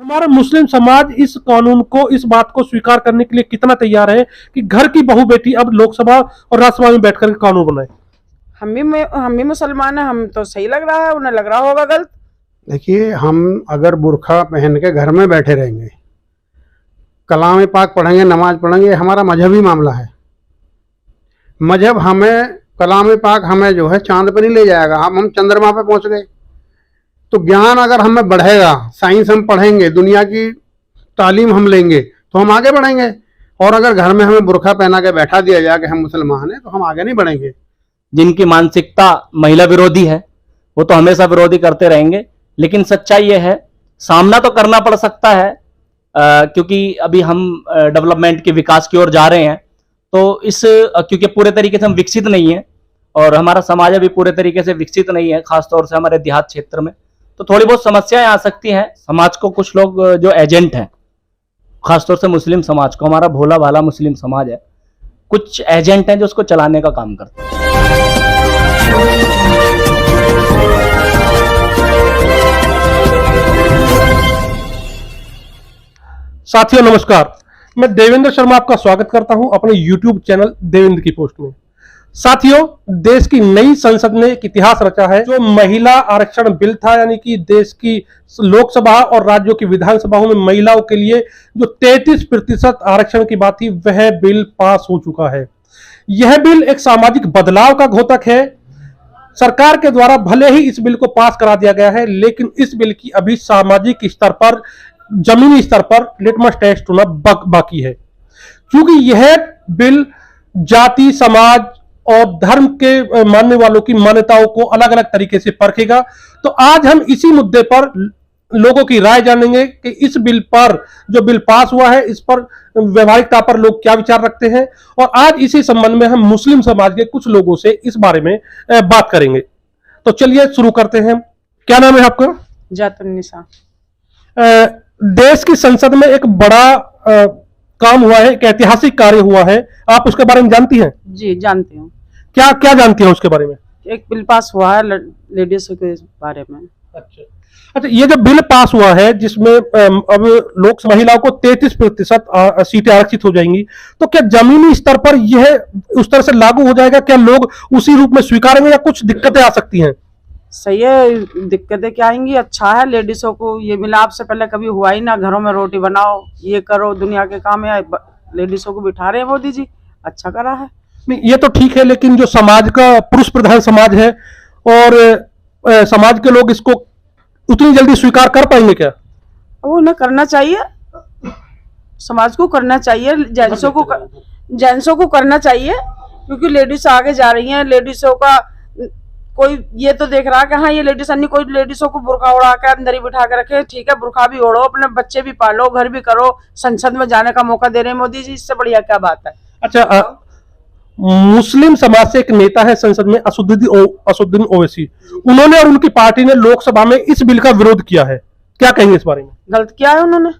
हमारा मुस्लिम समाज इस कानून को, इस बात को स्वीकार करने के लिए कितना तैयार है कि घर की बहू बेटी अब लोकसभा और राज्यसभा में बैठकर कानून बनाए? हम भी मुसलमान हैं, हम तो सही लग रहा है, उन्हें लग रहा होगा गलत। देखिए, हम अगर बुर्खा पहन के घर में बैठे रहेंगे, कलाम पाक पढ़ेंगे, नमाज पढ़ेंगे, हमारा मजहबी मामला है। मजहब हमें, कलाम पाक हमें जो है चांद पे नहीं ले जाएगा। हम चंद्रमा पे पहुंच गए तो ज्ञान अगर हमें बढ़ेगा, साइंस हम पढ़ेंगे, दुनिया की तालीम हम लेंगे तो हम आगे बढ़ेंगे। और अगर घर में हमें बुर्खा पहना के बैठा दिया जाए कि हम मुसलमान हैं तो हम आगे नहीं बढ़ेंगे। जिनकी मानसिकता महिला विरोधी है वो तो हमेशा विरोधी करते रहेंगे, लेकिन सच्चाई ये है, सामना तो करना पड़ सकता है क्योंकि अभी हम डेवलपमेंट के विकास की ओर जा रहे हैं। तो क्योंकि पूरे तरीके से हम विकसित नहीं है और हमारा समाज अभी पूरे तरीके से विकसित नहीं है, खासतौर से हमारे देहात क्षेत्र में, तो थोड़ी बहुत समस्याएं आ सकती हैं। समाज को कुछ लोग जो एजेंट हैं, खासतौर से मुस्लिम समाज को, हमारा भोला भाला मुस्लिम समाज है, कुछ एजेंट हैं जो उसको चलाने का काम करते हैं। साथियों नमस्कार, मैं देवेंद्र शर्मा आपका स्वागत करता हूं अपने YouTube चैनल देवेंद्र की पोस्ट में। साथियों, देश की नई संसद ने एक इतिहास रचा है। जो महिला आरक्षण बिल था, यानी कि देश की लोकसभा और राज्यों की विधानसभाओं में महिलाओं के लिए जो 33% आरक्षण की बात थी, वह बिल पास हो चुका है। यह बिल एक सामाजिक बदलाव का द्योतक है। सरकार के द्वारा भले ही इस बिल को पास करा दिया गया है, लेकिन इस बिल की अभी सामाजिक स्तर पर, जमीनी स्तर पर लिटमस टेस्ट होना बाकी है। क्योंकि यह बिल जाति, समाज और धर्म के मानने वालों की मान्यताओं को अलग अलग तरीके से परखेगा। तो आज हम इसी मुद्दे पर लोगों की राय जानेंगे कि इस बिल पर, जो बिल पास हुआ है, इस पर व्यवहारिकता पर लोग क्या विचार रखते हैं। और आज इसी संबंध में हम मुस्लिम समाज के कुछ लोगों से इस बारे में बात करेंगे। तो चलिए शुरू करते हैं। क्या नाम है आपका? जातुन्निसा। देश की संसद में एक बड़ा काम हुआ है, एक ऐतिहासिक कार्य हुआ है, आप उसके बारे में जानती हैं? जी जानती हूँ। क्या क्या जानती हैं उसके बारे में? एक बिल पास हुआ है लेडीज के बारे में। अच्छा, ये जो बिल पास हुआ है जिसमें अब लोक महिलाओं को 33% सीटें आरक्षित हो जाएंगी, तो क्या जमीनी स्तर पर यह उस तरह से लागू हो जाएगा? क्या लोग उसी रूप में स्वीकारेंगे या कुछ दिक्कतें आ सकती हैं? सही है, दिक्कतें क्या आएंगी? अच्छा है, लेडीजों को ये मिला, आपसे पहले कभी हुआ ही ना। घरों में रोटी बनाओ, ये करो, दुनिया के काम है, लेडीजों को बिठा रहे हैं मोदी जी, अच्छा करा है। नहीं, ये तो ठीक है, लेकिन जो समाज का पुरुष प्रधान समाज है और समाज के लोग इसको उतनी जल्दी स्वीकार कर पाएंगे क्या? वो उन्हें करना चाहिए, समाज को करना चाहिए, जेंट्सों को करना चाहिए, क्योंकि लेडीज आगे जा रही हैं। लेडीजों का कोई ये तो देख रहा है कि हाँ ये लेडीज, अन्य कोई लेडीजों को बुर्का उड़ा के अंदर ही बिठा के रखे। ठीक है, बुर्का भी ओढ़ो, अपने बच्चे भी पालो, घर भी करो, संसद में जाने का मौका दे रहे हैं मोदी जी, इससे बढ़िया क्या बात है। अच्छा, मुस्लिम समाज से एक नेता है संसद में, असदुद्दीन ओवैसी, उन्होंने और उनकी पार्टी ने लोकसभा में इस बिल का विरोध किया है। क्या कहेंगे इस बारे में? गलत किया है उन्होंने।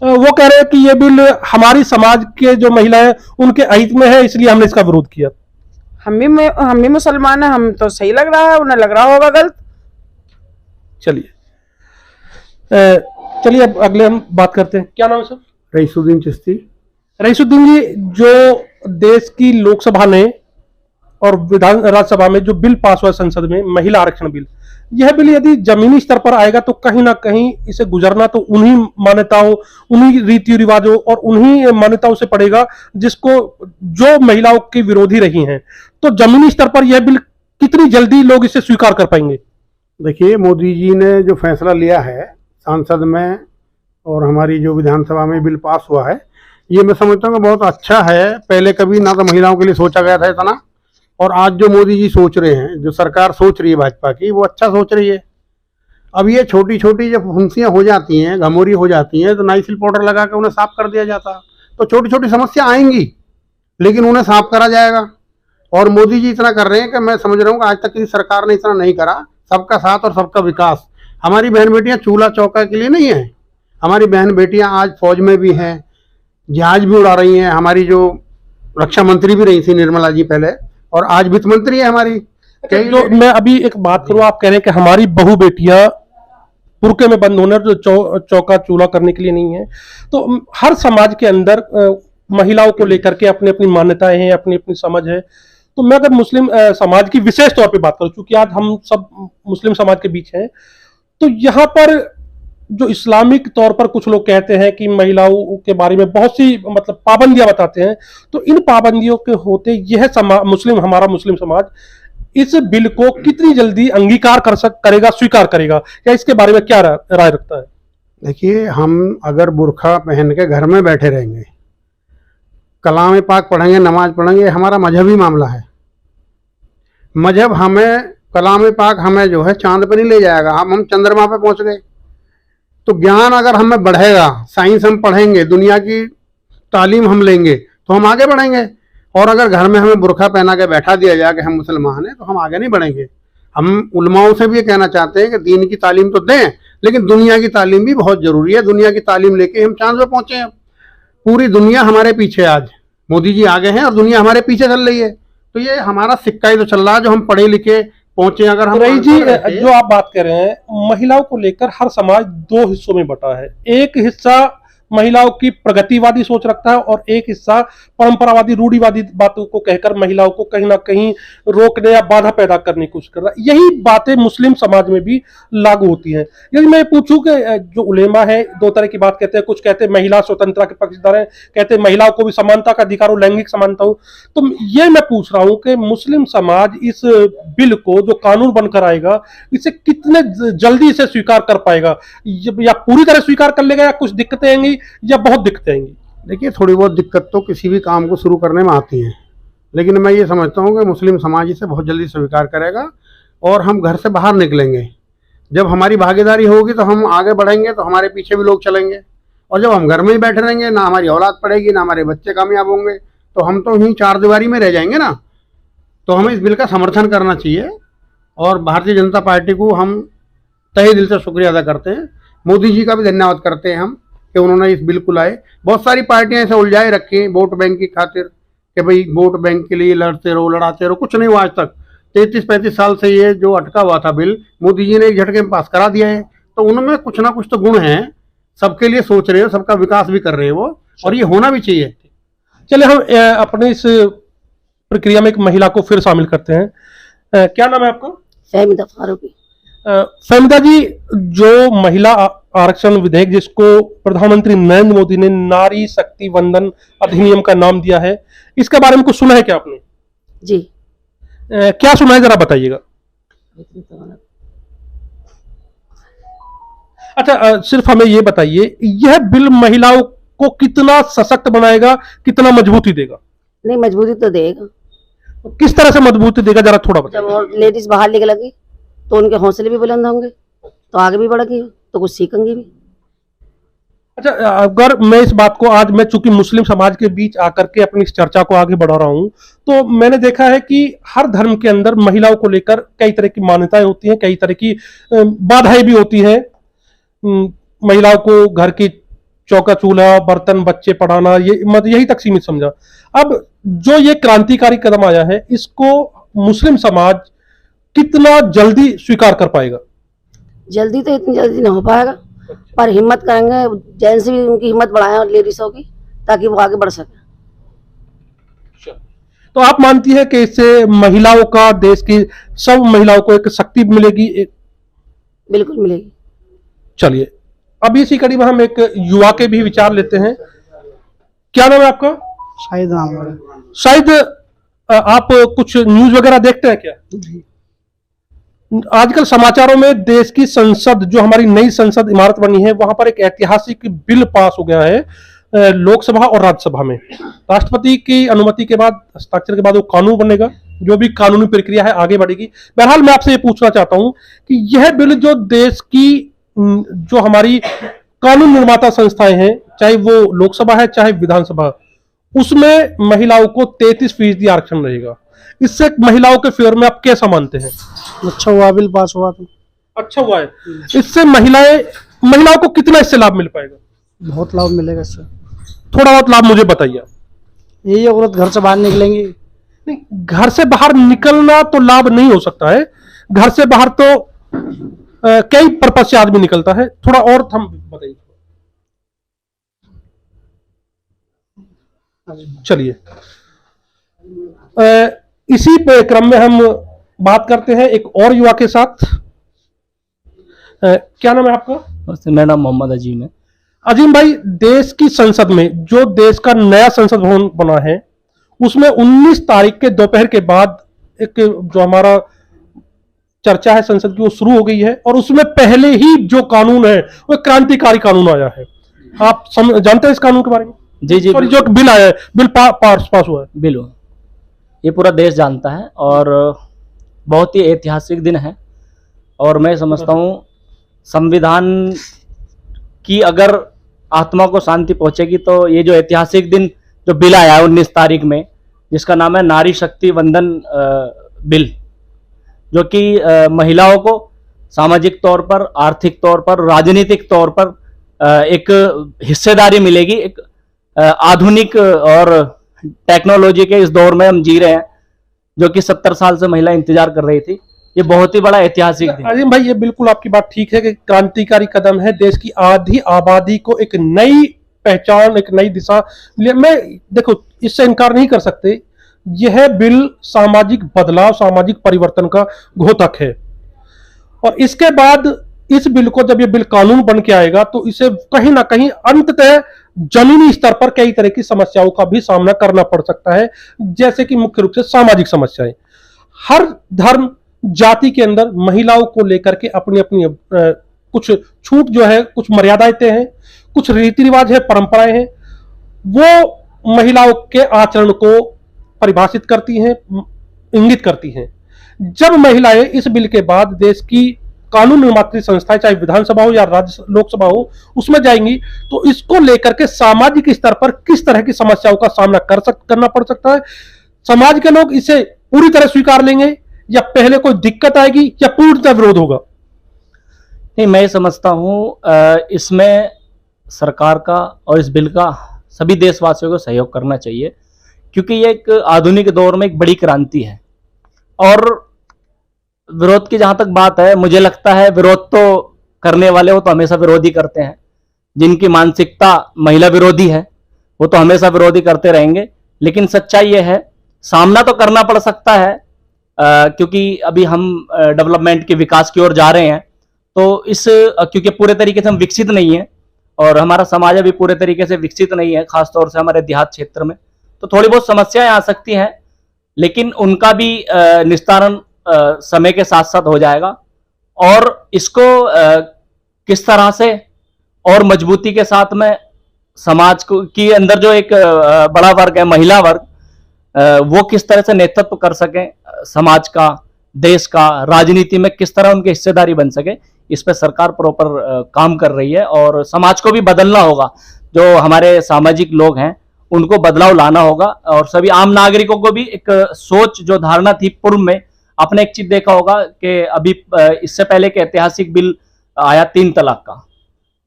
वो कह रहे हैं कि ये बिल हमारी समाज के जो महिला है उनके अहित में है, इसलिए हमने इसका विरोध किया। हम भी मुसलमान हैं, हम तो सही लग रहा है, उन्हें लग रहा होगा गलत। चलिए अब अगले हम बात करते हैं। क्या नाम है सर? रईसुद्दीन चिश्ती। रईसुद्दीन जी, जो देश की लोकसभा ने और राज्यसभा में जो बिल पास हुआ संसद में, महिला आरक्षण बिल, यह बिल यदि जमीनी स्तर पर आएगा तो कहीं ना कहीं इसे गुजरना तो उन्हीं मान्यताओं, उन्हीं रीति रिवाजों और उन्हीं मान्यताओं से पड़ेगा जिसको, जो महिलाओं की विरोधी रही हैं। तो जमीनी स्तर पर यह बिल कितनी जल्दी लोग इसे स्वीकार कर पाएंगे? देखिए, मोदी जी ने जो फैसला लिया है संसद में और हमारी जो विधानसभा में बिल पास हुआ है, ये मैं समझता हूँ कि बहुत अच्छा है। पहले कभी ना तो महिलाओं के लिए सोचा गया था इतना, और आज जो मोदी जी सोच रहे हैं, जो सरकार सोच रही है भाजपा की, वो अच्छा सोच रही है। अब ये छोटी छोटी जब फुंसियाँ हो जाती हैं, घमोरी हो जाती हैं, तो नाइसिल पाउडर लगा के उन्हें साफ कर दिया जाता। तो छोटी छोटी समस्या आएंगी, लेकिन उन्हें साफ करा जाएगा। और मोदी जी इतना कर रहे हैं कि मैं समझ रहा हूँ कि आज तक किसी सरकार ने इतना नहीं करा। सबका साथ और सबका विकास। हमारी बहन बेटियाँ चूल्हा चौका के लिए नहीं है, हमारी बहन बेटियाँ आज फौज में भी हैं, जहाज भी उड़ा रही हैं। हमारी जो रक्षा मंत्री भी रही थी निर्मला जी पहले, और आज वित्त मंत्री है हमारी। जो मैं अभी एक बात करूं, आप कह रहे हैं कि हमारी बहू बेटियां बुर्के में बंद होने, जो चौका चूल्हा करने के लिए नहीं है। तो हर समाज के अंदर महिलाओं को लेकर के अपनी अपनी मान्यताएं हैं, अपनी अपनी समझ है। तो मैं अगर मुस्लिम समाज की विशेष तौर पे बात करूं, क्योंकि आज हम सब मुस्लिम समाज के बीच हैं, तो यहाँ पर जो इस्लामिक तौर पर कुछ लोग कहते हैं कि महिलाओं के बारे में बहुत सी मतलब पाबंदियां बताते हैं, तो इन पाबंदियों के होते यह हमारा मुस्लिम समाज इस बिल को कितनी जल्दी अंगीकार करेगा, स्वीकार करेगा, या इसके बारे में क्या राय रखता है? देखिए, हम अगर बुर्खा पहन के घर में बैठे रहेंगे, कलाम पाक पढ़ेंगे, नमाज पढ़ेंगे, हमारा मजहबी मामला है। मजहब हमें, कलाम पाक हमें जो है चांद पे नहीं ले जाएगा। हम चंद्रमा पे पहुंच गए। तो ज्ञान अगर हमें बढ़ेगा, साइंस हम पढ़ेंगे, दुनिया की तालीम हम लेंगे, तो हम आगे बढ़ेंगे। और अगर घर में हमें बुर्खा पहना के बैठा दिया जाए कि हम मुसलमान हैं, तो हम आगे नहीं बढ़ेंगे। हम उलमाओं से भी ये कहना चाहते हैं कि दीन की तालीम तो दें, लेकिन दुनिया की तालीम भी बहुत जरूरी है। दुनिया की तालीम लेके हम चांद पे पहुंचे हैं। पूरी दुनिया हमारे पीछे, आज मोदी जी आगे हैं और दुनिया हमारे पीछे चल रही है। तो ये हमारा सिक्का ही तो चल रहा है, जो हम पढ़े लिखे पहुंचे। अगर हम रही जी, जो आप बात कर रहे हैं, महिलाओं को लेकर हर समाज दो हिस्सों में बटा है। एक हिस्सा महिलाओं की प्रगतिवादी सोच रखता है और एक हिस्सा परंपरावादी रूढ़िवादी बातों को कहकर महिलाओं को कहीं ना कहीं रोकने या बाधा पैदा करने की कोशिश कर रहा है। यही बातें मुस्लिम समाज में भी लागू होती हैं। यदि मैं पूछूं कि जो उलेमा है दो तरह की बात कहते हैं, कुछ कहते हैं महिला स्वतंत्रता के पक्षधर हैं, कहते हैं महिलाओं को भी समानता का अधिकार हो, लैंगिक समानता हो। तो ये मैं पूछ रहा हूं कि मुस्लिम समाज इस बिल को जो कानून बनकर आएगा, इसे कितने जल्दी इसे स्वीकार कर पाएगा, या पूरी तरह स्वीकार कर लेगा, या कुछ दिक्कतें आएंगी, या बहुत दिक्कतें आएंगी? देखिए, थोड़ी बहुत दिक्कत तो किसी भी काम को शुरू करने में आती है, लेकिन मैं ये समझता हूँ कि मुस्लिम समाज इसे बहुत जल्दी स्वीकार करेगा और हम घर से बाहर निकलेंगे। जब हमारी भागीदारी होगी तो हम आगे बढ़ेंगे, तो हमारे पीछे भी लोग चलेंगे। और जब हम घर में ही बैठे रहेंगे, ना हमारी औलाद पढ़ेगी, ना हमारे बच्चे कामयाब होंगे, तो हम तो यहीं चार दीवारी में रह जाएंगे ना। तो हमें इस बिल का समर्थन करना चाहिए और भारतीय जनता पार्टी को हम तहे दिल से शुक्रिया अदा करते हैं। मोदी जी का भी धन्यवाद करते हैं हम कि उन्होंने इस बिल को लाए। बहुत सारी पार्टियां ऐसे उलझाए रखी वोट बैंक की खातिर कि भाई वोट बैंक के लिए लड़ते रहो, लड़ाते रहो। कुछ नहीं हुआ आज तक। 33-35 साल से ये जो अटका हुआ था बिल, मोदी जी ने एक झटके में पास करा दिया है। तो उनमें कुछ ना कुछ तो गुण हैं, सबके लिए सोच रहे हो, सबका विकास भी कर रहे हैं वो, और ये होना भी चाहिए। चलिए, हम अपनी इस प्रक्रिया में एक महिला को फिर शामिल करते हैं। क्या नाम है आपका? फहमीदा फारूकी। फहमीदा जी, जो महिला आरक्षण विधेयक जिसको प्रधानमंत्री नरेंद्र मोदी ने नारी शक्ति वंदन अधिनियम का नाम दिया है, इसके बारे में कुछ सुना है क्या आपने? जी। क्या सुना है, जरा बताइएगा। अच्छा, सिर्फ हमें ये बताइए, यह बिल महिलाओं को कितना सशक्त बनाएगा, कितना मजबूती देगा? नहीं, मजबूती तो देगा। किस तरह से मजबूती देगा, जरा थोड़ा बताइए। जब और लेडीज बाहर निकलेगी तो उनके हौसले भी बुलंद होंगे, तो आगे भी बढ़ेगी, तो कुछ सीखेंगी भी। अच्छा, अगर मैं इस बात को आज, मैं चूंकि मुस्लिम समाज के बीच आकर के अपनी इस चर्चा को आगे बढ़ा रहा हूं, तो मैंने देखा है कि हर धर्म के अंदर महिलाओं को लेकर कई तरह की मान्यताएं होती हैं, कई तरह की बाधाएं भी होती हैं। महिलाओं को घर की चौका चूल्हा, बर्तन, बच्चे पढ़ाना, ये मतलब यही तक सीमित समझा। अब जो ये क्रांतिकारी कदम आया है, इसको मुस्लिम समाज कितना जल्दी स्वीकार कर पाएगा? जल्दी तो इतनी जल्दी नहीं हो पाएगा, पर हिम्मत करेंगे, जेंट्स भी उनकी हिम्मत बढ़ाएं और लेडीजों की, ताकि वो आगे बढ़ सके। तो आप मानती है कि इससे महिलाओं का, देश की सब महिलाओं को एक शक्ति मिलेगी? बिल्कुल मिलेगी। चलिए, अब इसी कड़ी में हम एक युवा के भी विचार लेते हैं। क्या नाम है आपका? शाहिद नाम है। शायद आप कुछ न्यूज वगैरह देखते हैं क्या? आजकल समाचारों में देश की संसद, जो हमारी नई संसद इमारत बनी है, वहां पर एक ऐतिहासिक बिल पास हो गया है लोकसभा और राज्यसभा में। राष्ट्रपति की अनुमति के बाद, हस्ताक्षर के बाद वो कानून बनेगा। जो भी कानूनी प्रक्रिया है आगे बढ़ेगी। बहरहाल, मैं आपसे ये पूछना चाहता हूं कि यह बिल जो देश की, जो हमारी कानून निर्माता संस्थाएं हैं, चाहे वो लोकसभा है चाहे विधानसभा, उसमें महिलाओं को 33% आरक्षण रहेगा। इससे महिलाओं के फेवर में आप कैसा मानते हैं? अच्छा हुआ बिल पास हुआ तो। अच्छा हुआ है। इससे महिलाओं को कितना इससे लाभ मिल पाएगा? बहुत लाभ मिलेगा इससे। थोड़ा बहुत लाभ मुझे बताइए। यही औरत घर से बाहर निकलेंगी। नहीं, घर से बाहर निकलना तो लाभ नहीं हो सकता है। घर से बाहर तो कई पर्पज से आदमी निकलता है, थोड़ा और हम बताइए। चलिए, इसी क्रम में हम बात करते हैं एक और युवा के साथ। क्या नाम है आपका? मेरा नाम मोहम्मद अजीम है। अजीम भाई, देश की संसद में जो देश का नया संसद भवन बना है, उसमें 19 तारीख के दोपहर के बाद एक जो हमारा चर्चा है संसद की वो शुरू हो गई है, और उसमें पहले ही जो कानून है वो क्रांतिकारी कानून आया है। आप जानते हैं इस कानून के बारे में? जी जी, सॉरी, जो बिल आया है, बिल पास हुआ है। बिल हुआ, ये पूरा देश जानता है और बहुत ही ऐतिहासिक दिन है। और मैं समझता हूँ संविधान की अगर आत्मा को शांति पहुंचेगी तो ये जो ऐतिहासिक दिन जो बिल आया है 19 तारीख में, जिसका नाम है नारी शक्ति वंदन बिल, जो कि महिलाओं को सामाजिक तौर पर, आर्थिक तौर पर, राजनीतिक तौर पर एक हिस्सेदारी मिलेगी। एक आधुनिक और टेक्नोलॉजी के इस दौर में हम जी रहे हैं, जो कि 70 साल से महिला इंतजार कर रही थी। ये बहुत ही बड़ा ऐतिहासिक दिन। अजीम भाई, ये बिल्कुल आपकी बात ठीक है कि क्रांतिकारी कदम है। देश की आधी आबादी को एक नई पहचान, एक नई दिशा मिले। मैं देखो, इससे इनकार नहीं कर सकते, यह बिल सामाजिक बदलाव, सामाजिक परिवर्तन का घोतक है। और इसके बाद इस बिल को जब ये बिल कानून बन के आएगा तो इसे कहीं ना कहीं अंततः जमीनी स्तर पर कई तरह की समस्याओं का भी सामना करना पड़ सकता है, जैसे कि मुख्य रूप से सामाजिक समस्याएं। हर धर्म जाति के अंदर महिलाओं को लेकर के अपनी अपनी कुछ छूट जो है, कुछ मर्यादाएं हैं, कुछ रीति रिवाज है, परंपराएं हैं, वो महिलाओं के आचरण को परिभाषित करती हैं, इंगित करती हैं। जब महिलाएं इस बिल के बाद देश की कानून निर्मात्री संस्थाएं, चाहे विधानसभा हो या राज्य लोकसभा हो, उसमें जाएंगी, तो इसको लेकर के सामाजिक स्तर पर किस तरह की समस्याओं का सामना करना पड़ सकता है? समाज के लोग इसे पूरी तरह स्वीकार लेंगे या पहले कोई दिक्कत आएगी या पूर्णतः विरोध होगा? नहीं, मैं समझता हूँ इसमें सरकार का और इस बिल का सभी देशवासियों को सहयोग करना चाहिए, क्योंकि ये एक आधुनिक दौर में एक बड़ी क्रांति है। और विरोध की जहां तक बात है, मुझे लगता है विरोध तो करने वाले वो तो हमेशा विरोधी करते हैं। जिनकी मानसिकता महिला विरोधी है वो तो हमेशा विरोधी करते रहेंगे। लेकिन सच्चाई ये है, सामना तो करना पड़ सकता है, क्योंकि अभी हम डेवलपमेंट के विकास की ओर जा रहे हैं। तो क्योंकि पूरे तरीके से हम विकसित नहीं है और हमारा समाज अभी पूरे तरीके से विकसित नहीं है, खासतौर से हमारे देहात क्षेत्र में, तो थोड़ी बहुत समस्याएं आ सकती हैं, लेकिन उनका भी निस्तारण समय के साथ साथ हो जाएगा। और इसको किस तरह से और मजबूती के साथ में समाज को की अंदर जो एक बड़ा वर्ग है, महिला वर्ग, वो किस तरह से नेतृत्व कर सके समाज का, देश का, राजनीति में किस तरह उनकी हिस्सेदारी बन सके, इस पे सरकार प्रॉपर काम कर रही है। और समाज को भी बदलना होगा, जो हमारे सामाजिक लोग हैं उनको बदलाव लाना होगा। और सभी आम नागरिकों को भी एक सोच, जो धारणा थी पूर्व में, आपने एक चीज देखा होगा कि अभी इससे पहले एक ऐतिहासिक बिल आया 3 तलाक का,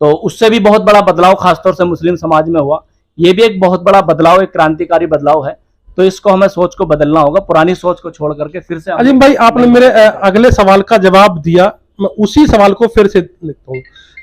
तो उससे भी बहुत बड़ा बदलाव खासतौर से मुस्लिम समाज में हुआ। ये भी एक बहुत बड़ा बदलाव, एक क्रांतिकारी बदलाव है। तो इसको हमें सोच को बदलना होगा, पुरानी सोच को छोड़ करके फिर से। अजीम भाई, आपने मेरे अगले सवाल का जवाब दिया, मैं उसी सवाल को फिर से लिखता हूँ,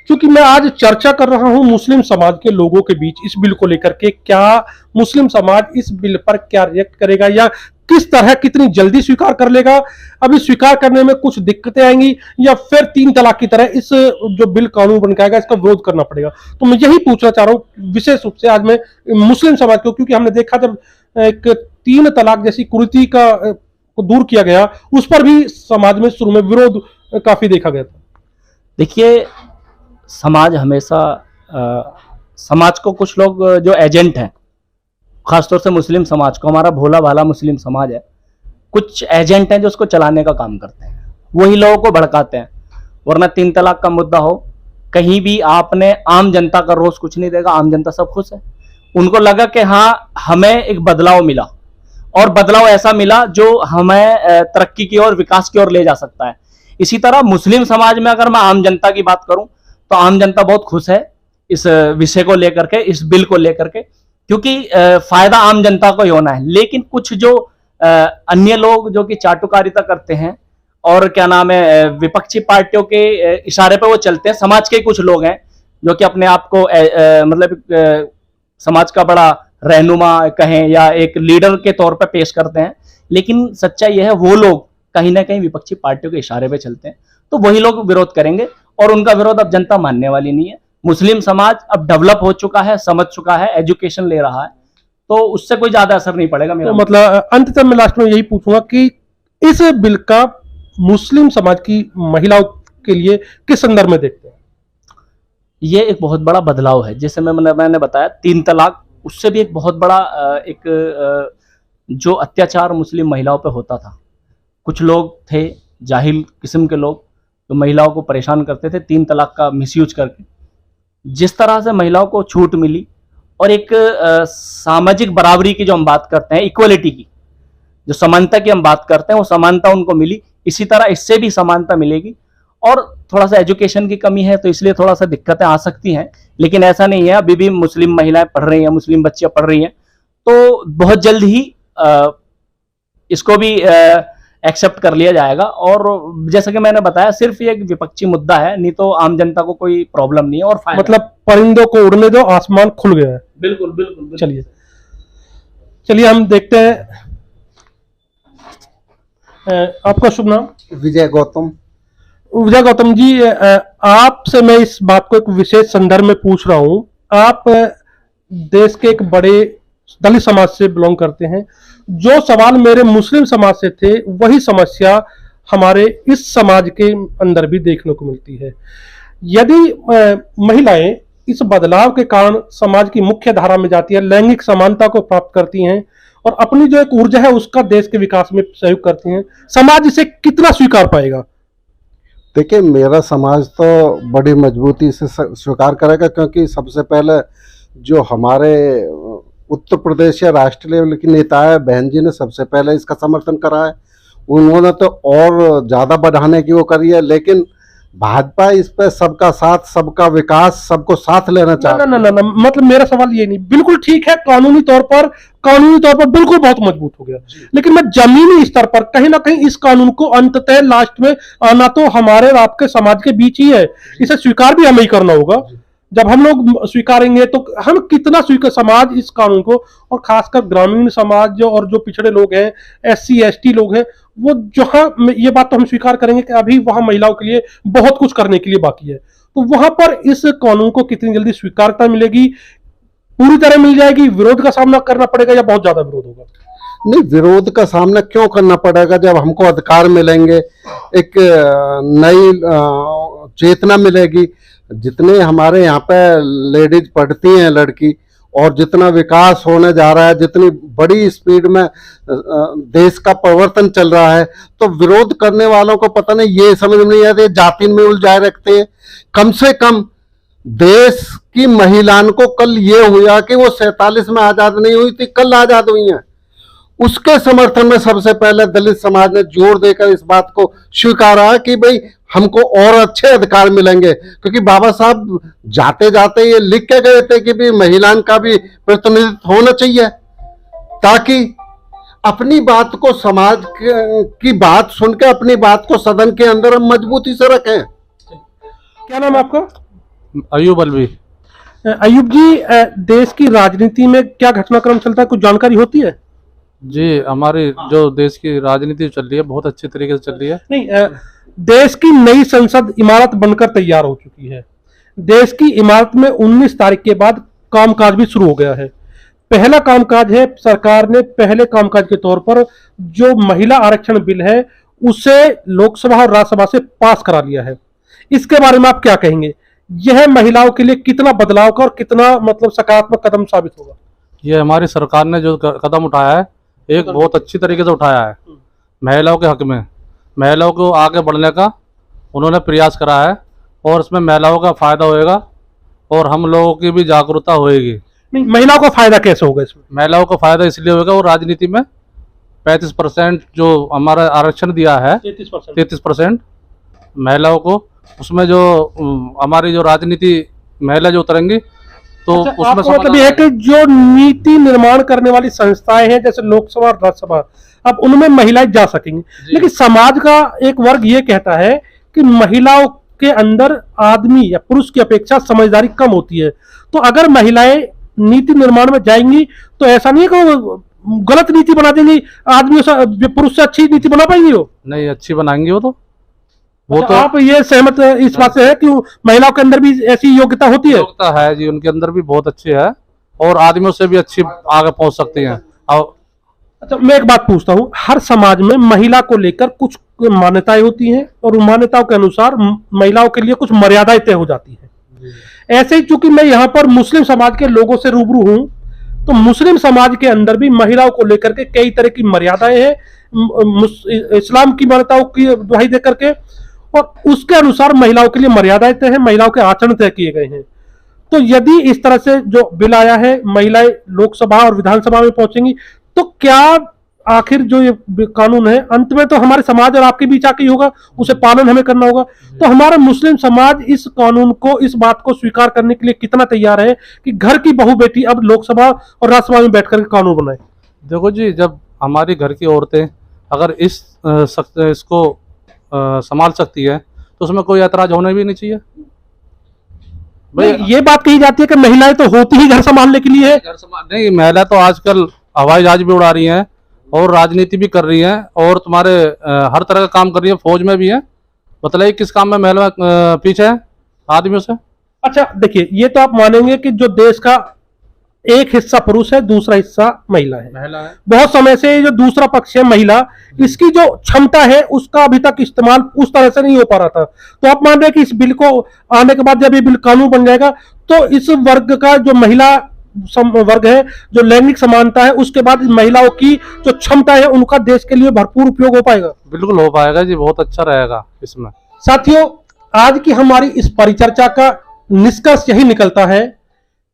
क्योंकि मैं आज चर्चा कर रहा हूं मुस्लिम समाज के लोगों के बीच इस बिल को लेकर के। क्या मुस्लिम समाज इस बिल पर क्या रिएक्ट करेगा या किस तरह, कितनी जल्दी स्वीकार कर लेगा? अभी स्वीकार करने में कुछ दिक्कतें आएंगी या फिर 3 तलाक की तरह इस जो बिल कानून बन के आएगा इसका विरोध करना पड़ेगा? तो मैं यही पूछना चाह रहा हूँ विशेष रूप से आज मैं मुस्लिम समाज को, क्योंकि हमने देखा जब एक 3 तलाक जैसी कुरीति को दूर किया गया, उस पर भी समाज में शुरू में विरोध काफी देखा गया था। देखिए, समाज हमेशा समाज को कुछ लोग जो एजेंट हैं, खासतौर से मुस्लिम समाज को, हमारा भोला भाला मुस्लिम समाज है, कुछ एजेंट हैं जो उसको चलाने का काम करते हैं, वही लोगों को भड़काते हैं। वरना 3 तलाक का मुद्दा हो, कहीं भी आपने आम जनता का रोष कुछ नहीं देगा, आम जनता सब खुश है। उनको लगा कि हाँ, हमें एक बदलाव मिला, और बदलाव ऐसा मिला जो हमें तरक्की की ओर, विकास की ओर ले जा सकता है। इसी तरह मुस्लिम समाज में अगर मैं आम जनता की बात करूं तो आम जनता बहुत खुश है इस विषय को लेकर के, इस बिल को लेकर के, क्योंकि फायदा आम जनता को ही होना है। लेकिन कुछ जो अन्य लोग जो कि चाटुकारिता करते हैं, और क्या नाम है विपक्षी पार्टियों के इशारे पर वो चलते हैं। समाज के कुछ लोग हैं जो कि अपने आप को मतलब समाज का बड़ा रहनुमा कहें या एक लीडर के तौर पर पेश करते हैं, लेकिन सच्चाई यह है वो लोग कहीं ना कहीं विपक्षी पार्टियों के इशारे पे चलते हैं। तो वही लोग विरोध करेंगे और उनका विरोध अब जनता मानने वाली नहीं है। मुस्लिम समाज अब डेवलप हो चुका है, समझ चुका है, एजुकेशन ले रहा है, तो उससे कोई ज्यादा असर नहीं पड़ेगा मेरा। तो मतलब अंततः मैं लास्ट में यही पूछूंगा कि इस बिल का मुस्लिम समाज की महिलाओं के लिए किस संदर्भ में देखते हैं? ये एक बहुत बड़ा बदलाव है। जैसे मैंने बताया 3 तलाक, उससे भी एक बहुत बड़ा जो अत्याचार मुस्लिम महिलाओं पे होता था। कुछ लोग थे जाहिल किस्म के लोग जो महिलाओं को परेशान करते थे 3 तलाक का मिसयूज करके। जिस तरह से महिलाओं को छूट मिली और एक सामाजिक बराबरी की जो हम बात करते हैं, इक्वलिटी की जो समानता की हम बात करते हैं, वो समानता उनको मिली। इसी तरह इससे भी समानता मिलेगी। और थोड़ा सा एजुकेशन की कमी है तो इसलिए थोड़ा सा दिक्कतें आ सकती हैं, लेकिन ऐसा नहीं है। अभी भी मुस्लिम महिलाएं पढ़ रही हैं, मुस्लिम बच्चियां पढ़ रही हैं, तो बहुत जल्द ही इसको भी एक्सेप्ट कर लिया जाएगा। और जैसा कि मैंने बताया सिर्फ ये एक विपक्षी मुद्दा है, नहीं तो आम जनता को कोई प्रॉब्लम नहीं है। और मतलब परिंदों को उड़ने दो, आसमान खुल गया है। बिल्कुल बिल्कुल। चलिए हम देखते हैं। आपका शुभ नाम? विजय गौतम। विजय गौतम जी, आपसे मैं इस बात को एक विशेष संदर्भ में पूछ रहा हूं। आप देश के एक बड़े दलित समाज से बिलोंग करते हैं। जो सवाल मेरे मुस्लिम समाज से थे वही समस्या हमारे इस समाज के अंदर भी देखने को मिलती है। यदि महिलाएं इस बदलाव के कारण समाज की मुख्य धारा में जाती है, लैंगिक समानता को प्राप्त करती हैं और अपनी जो एक ऊर्जा है उसका देश के विकास में सहयोग करती हैं, समाज इसे कितना स्वीकार पाएगा? देखिए, मेरा समाज तो बड़ी मजबूती से स्वीकार करेगा, क्योंकि सबसे पहले जो हमारे उत्तर प्रदेश या राष्ट्रीय लेवल की नेता है बहन जी ने सबसे पहले इसका समर्थन करा है। उन्होंने तो और ज़्यादा बढ़ाने की वो करी है, लेकिन भाजपा इस पे सबका साथ, सबका विकास, सबको साथ लेना चाहती है। ना, मतलब मेरा सवाल ये नहीं, बिल्कुल ठीक है, कानूनी तौर पर बिल्कुल बहुत मजबूत हो गया, लेकिन मैं जमीनी स्तर पर कहीं ना कहीं इस कानून को अंततः लास्ट में आना तो हमारे और आपके समाज के बीच ही है। इसे स्वीकार भी हमें ही करना होगा। जब हम लोग स्वीकारेंगे तो हम कितना स्वीकार समाज इस कानून को, और खासकर ग्रामीण समाज और जो पिछड़े लोग हैं, SC ST लोग हैं, वो जहां ये बात तो हम स्वीकार करेंगे कि अभी वहां महिलाओं के लिए बहुत कुछ करने के लिए बाकी है, तो वहां पर इस कानून को कितनी जल्दी स्वीकारता मिलेगी? पूरी तरह मिल जाएगी, विरोध का सामना करना पड़ेगा या बहुत ज्यादा विरोध होगा? नहीं, विरोध का सामना क्यों करना पड़ेगा? जब हमको अधिकार मिलेंगे, एक नई चेतना मिलेगी। जितने हमारे यहाँ पे लेडीज पढ़ती हैं, लड़की, और जितना विकास होने जा रहा है, जितनी बड़ी स्पीड में देश का परिवर्तन चल रहा है, तो विरोध करने वालों को पता नहीं, ये समझ में नहीं आती, जाति में उलझाए रखते हैं। कम से कम देश की महिलाओं को कल ये हुआ कि वो 47 में आजाद नहीं हुई थी, कल आजाद हुई हैं। उसके समर्थन में सबसे पहले दलित समाज ने जोर देकर इस बात को स्वीकारा कि भाई हमको और अच्छे अधिकार मिलेंगे, क्योंकि बाबा साहब जाते जाते ये लिख के गए थे कि भी महिलाओं का भी प्रतिनिधित्व होना चाहिए, ताकि अपनी बात को समाज की बात सुनकर अपनी बात को सदन के अंदर हम मजबूती से रखें। क्या नाम है आपका? अयूब अलवी। अयूब जी, देश की राजनीति में क्या घटनाक्रम चलता है, कुछ जानकारी होती है? जी, हमारी जो देश की राजनीति चल रही है बहुत अच्छे तरीके से चल रही है। नहीं, देश की नई संसद इमारत बनकर तैयार हो चुकी है। देश की इमारत में 19 तारीख के बाद कामकाज भी शुरू हो गया है। पहला कामकाज है, सरकार ने पहले कामकाज के तौर पर जो महिला आरक्षण बिल है उसे लोकसभा और राज्यसभा से पास करा लिया है। इसके बारे में आप क्या कहेंगे? यह महिलाओं के लिए कितना बदलाव का और कितना मतलब सकारात्मक कदम साबित होगा? ये हमारी सरकार ने जो कदम उठाया है एक बहुत अच्छी तरीके से उठाया है। महिलाओं के हक में, महिलाओं को आगे बढ़ने का उन्होंने प्रयास करा है, और इसमें महिलाओं का फायदा होएगा और हम लोगों की भी जागरूकता होएगी। नहीं, महिलाओं का फायदा कैसे होगा इसमें? महिलाओं को फायदा इसलिए होगा, वो राजनीति में 35% जो हमारा आरक्षण दिया है, 33% महिलाओं को, उसमें जो हमारी जो राजनीति महिला जो उतरेंगी तो अच्छा, उसमें मतलब ये है कि जो नीति निर्माण करने वाली संस्थाएं हैं जैसे लोकसभा और राज्यसभा, अब उनमें महिलाएं जा सकेंगी। लेकिन समाज का एक वर्ग ये कहता है कि महिलाओं के अंदर आदमी या पुरुष की अपेक्षा समझदारी कम होती है। तो अगर महिलाएं नीति निर्माण में जाएंगी तो ऐसा नहीं है कि वो गलत नीति बना देंगी, आदमियों से पुरुष से अच्छी नीति बना पाएंगी वो? नहीं, अच्छी बनाएंगी वो अच्छा, तो आप ये सहमत इस बात से है कि महिलाओं के अंदर भी ऐसी योग्यता होती है? योग्यता है जी, उनके अंदर भी बहुत अच्छी है और आदमियों से भी अच्छी आगे पहुंच सकती हैं। और अच्छा, मैं एक बात पूछता हूँ, हर समाज में महिला को लेकर कुछ मान्यताएं होती हैं और उन मान्यताओं के अनुसार महिलाओं के लिए कुछ मर्यादाएं तय हो जाती हैं। ऐसे ही चूंकि मैं यहाँ पर मुस्लिम समाज के लोगों से रूबरू हूँ, तो मुस्लिम समाज के अंदर भी महिलाओं को लेकर के कई तरह की मर्यादाएं हैं, इस्लाम की मान्यताओं की दुहाई देकर के, और उसके अनुसार महिलाओं के लिए मर्यादाएं तय हैं, महिलाओं के आचरण तय किए गए हैं। तो यदि इस तरह से जो बिल आया है, महिलाएं लोकसभा और विधानसभा में पहुंचेंगी, तो क्या आखिर जो ये कानून है अंत में तो हमारे समाज और आपके बीच आके ही होगा, उसे पालन हमें करना होगा। तो हमारा मुस्लिम समाज इस कानून को, इस बात को स्वीकार करने के लिए कितना तैयार है कि घर की बहू बेटी अब लोकसभा और राज्यसभा में बैठकर कानून बनाए? देखो जी, जब हमारी घर की औरतें अगर इसको संभाल सकती है तो उसमें कोई ऐतराज होना भी नहीं चाहिए। ये बात कही जाती है कि महिलाएं तो होती ही घर संभालने के लिए है। नहीं, महिला तो आजकल हवाई जहाज भी उड़ा रही हैं और राजनीति भी कर रही हैं और तुम्हारे हर तरह का काम कर रही है, फौज में भी है। बताइए किस काम में महिला पीछे है आदमियों से? अच्छा देखिए, ये तो आप मानेंगे कि जो देश का एक हिस्सा पुरुष है, दूसरा हिस्सा महिला है। बहुत समय से जो दूसरा पक्ष है महिला, इसकी जो क्षमता है उसका अभी तक इस्तेमाल उस तरह से नहीं हो पा रहा था। तो आप मान रहे हैं कि इस बिल को आने के बाद जब ये बिल कानून बन जाएगा तो इस वर्ग का जो महिला वर्ग है, जो लैंगिक समानता है, उसके बाद महिलाओं की जो क्षमता है उनका देश के लिए भरपूर उपयोग हो पाएगा। बिल्कुल हो पाएगा जी, बहुत अच्छा रहेगा इसमें। साथियों, आज की हमारी इस परिचर्चा का निष्कर्ष यही निकलता है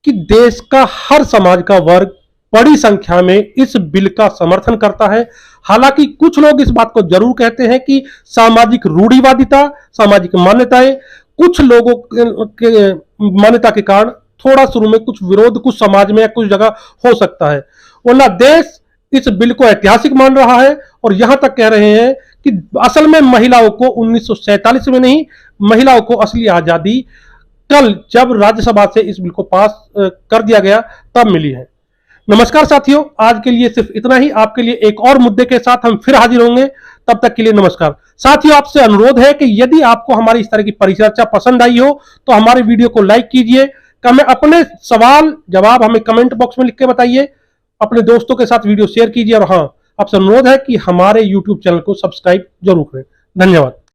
कि देश का हर समाज का वर्ग बड़ी संख्या में इस बिल का समर्थन करता है। हालांकि कुछ लोग इस बात को जरूर कहते हैं कि सामाजिक रूढ़िवादिता, सामाजिक मान्यताएं, कुछ लोगों के मान्यता के कारण थोड़ा शुरू में कुछ विरोध कुछ समाज में या कुछ जगह हो सकता है, वरना देश इस बिल को ऐतिहासिक मान रहा है और यहां तक कह रहे हैं कि असल में महिलाओं को 1947 में नहीं, महिलाओं को असली आजादी कल जब राज्यसभा से इस बिल को पास कर दिया गया तब मिली है। नमस्कार साथियों, आज के लिए सिर्फ इतना ही। आपके लिए एक और मुद्दे के साथ हम फिर हाजिर होंगे, तब तक के लिए नमस्कार। साथियों, आपसे अनुरोध है कि यदि आपको हमारी इस तरह की परिचर्चा पसंद आई हो तो हमारे वीडियो को लाइक कीजिए, अपने सवाल जवाब हमें कमेंट बॉक्स में लिख के बताइए, अपने दोस्तों के साथ वीडियो शेयर कीजिए और हाँ, आपसे अनुरोध है कि हमारे YouTube चैनल को सब्सक्राइब जरूर करें। धन्यवाद।